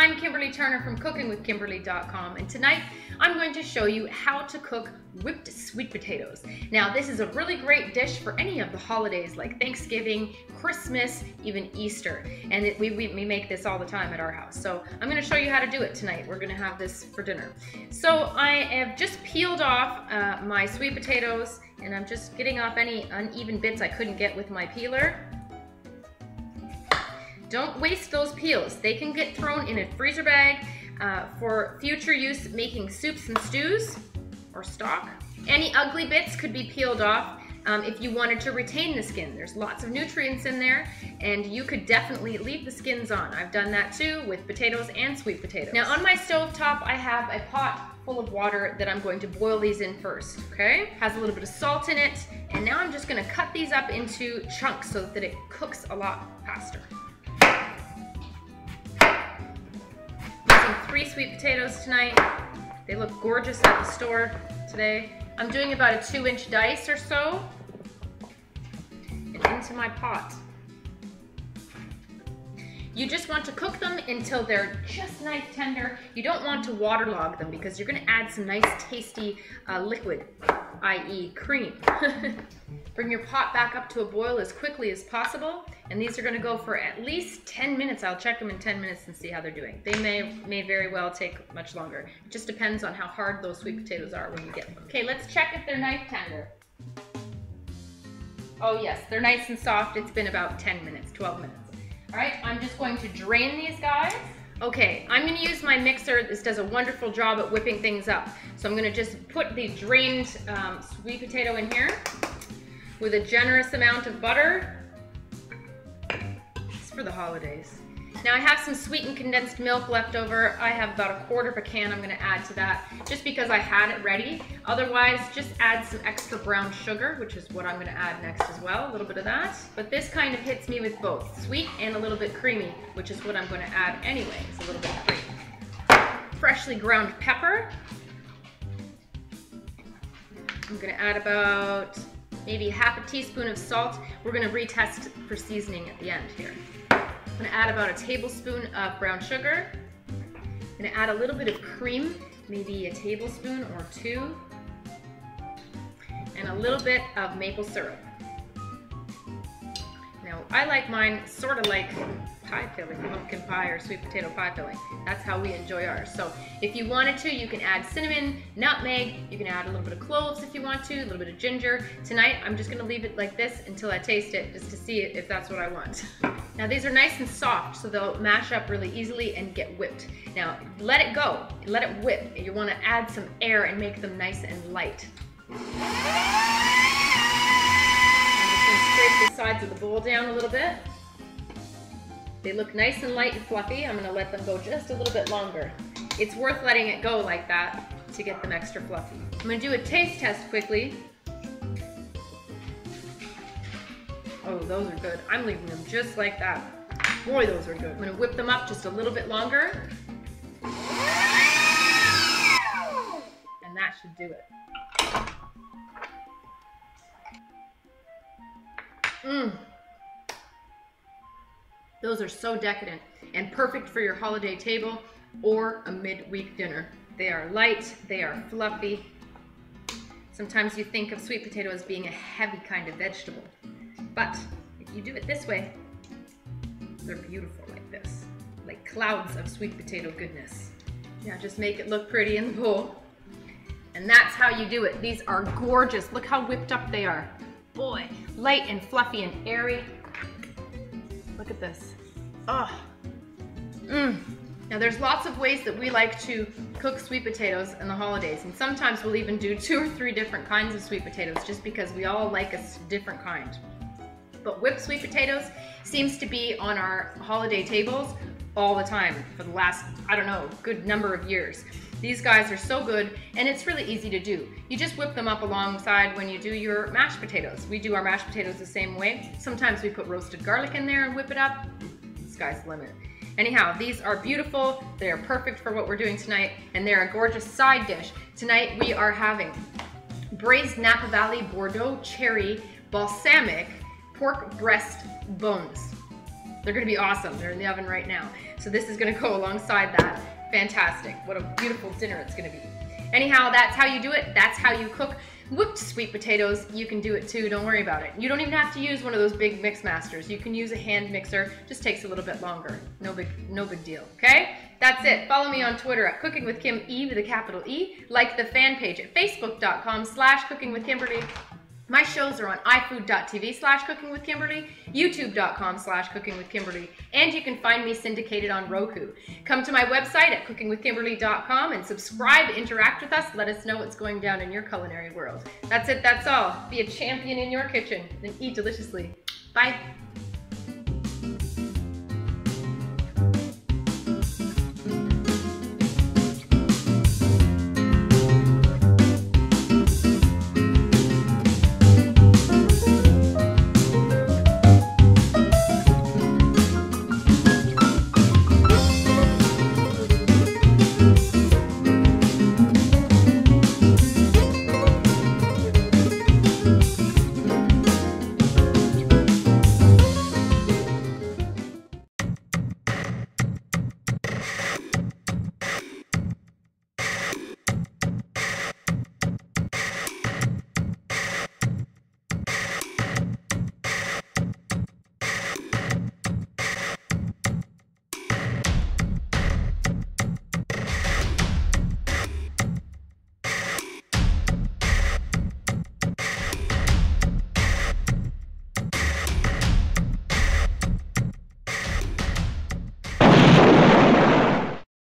I'm Kimberly Turner from cookingwithkimberly.com, and tonight I'm going to show you how to cook whipped sweet potatoes. Now, this is a really great dish for any of the holidays like Thanksgiving, Christmas, even Easter, and we make this all the time at our house. So I'm going to show you how to do it tonight. We're going to have this for dinner. So I have just peeled off my sweet potatoes, and I'm just getting off any uneven bits I couldn't get with my peeler. Don't waste those peels. They can get thrown in a freezer bag for future use making soups and stews or stock. Any ugly bits could be peeled off if you wanted to retain the skin. There's lots of nutrients in there, and you could definitely leave the skins on. I've done that too with potatoes and sweet potatoes. Now on my stove top, I have a pot full of water that I'm going to boil these in first, okay? Has a little bit of salt in it, and now I'm just gonna cut these up into chunks so that it cooks a lot faster. 3 sweet potatoes tonight. They look gorgeous at the store today. I'm doing about a 2-inch dice or so, and into my pot. You just want to cook them until they're just nice tender. You don't want to waterlog them because you're gonna add some nice tasty liquid, i.e. cream. Bring your pot back up to a boil as quickly as possible, and these are gonna go for at least 10 minutes. I'll check them in 10 minutes and see how they're doing. They may very well take much longer. It just depends on how hard those sweet potatoes are when you get them. Okay, let's check if they're knife tender. Oh yes, they're nice and soft. It's been about 10 minutes, 12 minutes. All right, I'm just going to drain these guys. Okay, I'm gonna use my mixer. This does a wonderful job at whipping things up. So I'm gonna just put the drained sweet potato in here with a generous amount of butter. It's for the holidays. Now I have some sweetened condensed milk left over. I have about 1/4 of a can I'm gonna add to that just because I had it ready. Otherwise, just add some extra brown sugar, which is what I'm gonna add next as well, a little bit of that. But this kind of hits me with both sweet and a little bit creamy, which is what I'm gonna add anyways, a little bit of cream. Freshly ground pepper. I'm gonna add about maybe 1/2 teaspoon of salt. We're gonna retest for seasoning at the end here. I'm gonna add about a tablespoon of brown sugar. I'm gonna add a little bit of cream, maybe a tablespoon or 2, and a little bit of maple syrup. Now, I like mine sort of like pie filling, pumpkin pie or sweet potato pie filling. That's how we enjoy ours. So if you wanted to, you can add cinnamon, nutmeg, you can add a little bit of cloves if you want to, a little bit of ginger. Tonight, I'm just gonna leave it like this until I taste it, just to see if that's what I want. Now these are nice and soft, so they'll mash up really easily and get whipped. Now, let it go, let it whip. You wanna add some air and make them nice and light. Scrape the sides of the bowl down a little bit. They look nice and light and fluffy. I'm gonna let them go just a little bit longer. It's worth letting it go like that to get them extra fluffy. I'm gonna do a taste test quickly. Oh, those are good. I'm leaving them just like that. Boy, those are good. I'm gonna whip them up just a little bit longer. And that should do it. Those are so decadent and perfect for your holiday table or a midweek dinner. They are light, they are fluffy. Sometimes you think of sweet potato as being a heavy kind of vegetable, but if you do it this way, they're beautiful like this, like clouds of sweet potato goodness. Yeah, just make it look pretty in the bowl. And that's how you do it. These are gorgeous. Look how whipped up they are. Boy, light and fluffy and airy. Look at this. Oh. Now there's lots of ways that we like to cook sweet potatoes in the holidays, and sometimes we'll even do 2 or 3 different kinds of sweet potatoes just because we all like a different kind. But whipped sweet potatoes seems to be on our holiday tables all the time for the last, I don't know, good number of years. These guys are so good, and it's really easy to do. You just whip them up alongside when you do your mashed potatoes. We do our mashed potatoes the same way. Sometimes we put roasted garlic in there and whip it up. Sky's the limit. Anyhow, these are beautiful. They are perfect for what we're doing tonight, and they're a gorgeous side dish. Tonight we are having braised Napa Valley Bordeaux cherry balsamic pork breast bones. They're gonna be awesome. They're in the oven right now. So this is gonna go alongside that. Fantastic. What a beautiful dinner it's gonna be. Anyhow, that's how you do it. That's how you cook whipped sweet potatoes. You can do it too, don't worry about it. You don't even have to use one of those big mix masters. You can use a hand mixer, just takes a little bit longer. No big deal, okay? That's it. Follow me on Twitter at Cooking with Kim, E with a capital E. Like the fan page at facebook.com/cookingwithkimberly. My shows are on ifood.tv/cookingwithkimberly, youtube.com/cookingwithkimberly, and you can find me syndicated on Roku. Come to my website at cookingwithkimberly.com and subscribe, interact with us, let us know what's going down in your culinary world. That's it, that's all. Be a champion in your kitchen and eat deliciously. Bye.